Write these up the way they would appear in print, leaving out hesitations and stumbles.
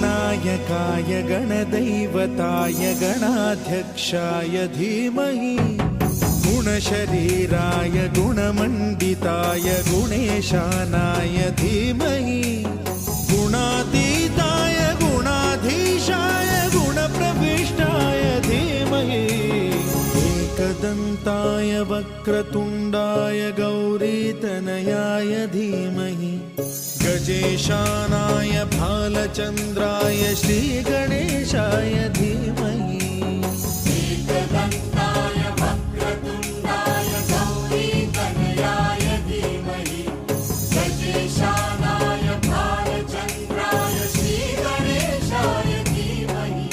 गणनायकाय गणदैवताय गणाध्यक्षाय धीमहि गुणशरीराय गुणमण्डिताय गुणेशानाय धीमहि गुणातीताय गुणाधीशाय गुणप्रविष्टाय धीमहि एकदन्ताय वक्रतुण्डाय गौरीतनयाय धीमहि गजेशानाय भालचन्द्राय श्रीगणेशाय धीमहि एकदन्ताय वक्रतुण्डाय गौरीतनयाय धीमहि गजेशानाय भालचन्द्राय श्रीगणेशाय धीमहि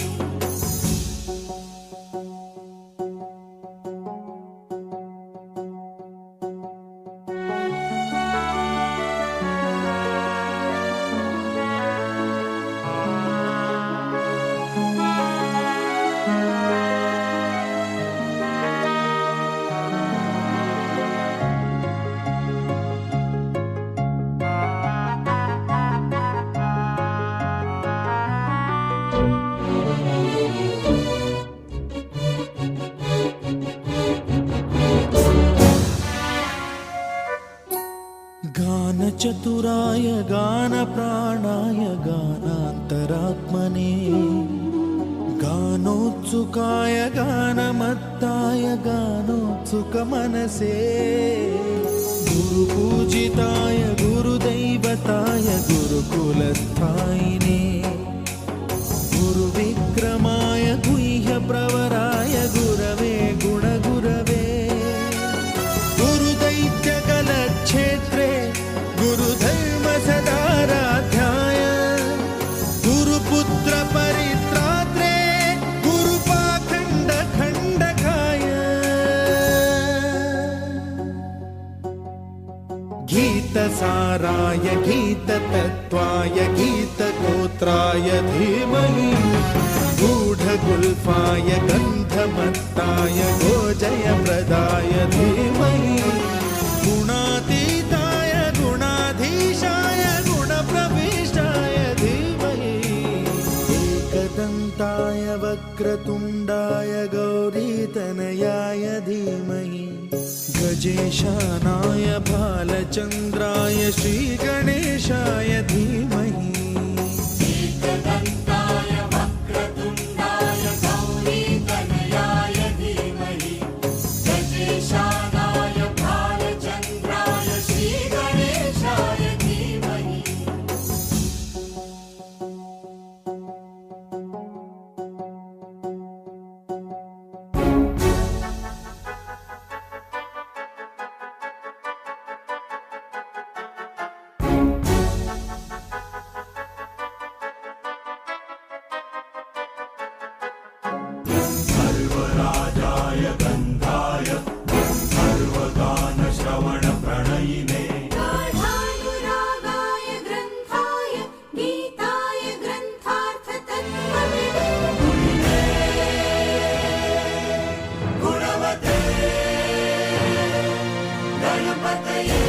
गानचतुराय गानप्राणाय गानान्तरात्मने गानोत्सुकाय गानमत्ताय गानोत्सुकमनसे गुरुपूजिताय गुरुदैवताय गुरुकुलस्थायिने गुरुविक्रमाय गुह्यप्रवराय गुरवे गुणगुरवे गुरुदैत्यकलक्षेत्रे गुरुधर्मसदाराध्याय गुरुपुत्रपरित्रात्रे गुरुपाखण्डखण्डकाय गीतसाराय गीततत्त्वाय गीतगोत्राय धीमहि गूढगुल्फाय गन्धमत्ताय गोजयप्रदाय धीमहि गुणातीताय गुणाधीशाय गुणप्रविष्टाय धीमहि एकदन्ताय वक्रतुण्डाय गौरीतनयाय धीमहि गजेशानाय भालचन्द्राय श्रीगणेशाय धीमहि एकदन्ताय वक्रतुण्डाय गौरीतनयाय धीमहि गजेशानाय भालचन्द्राय श्रीगणेशाय धीमहि सर्वराजाय गन्धाय सर्वगानश्रवणप्रणयिने गाढानुरागाय ग्रन्थाय गीताय ग्रन्थार्थतत्त्वविदे गुणवते गणपतये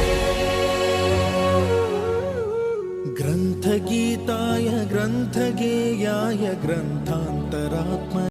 ग्रन्थगीताय ग्रन्थगेयाय ग्रन्थान्तरात्मने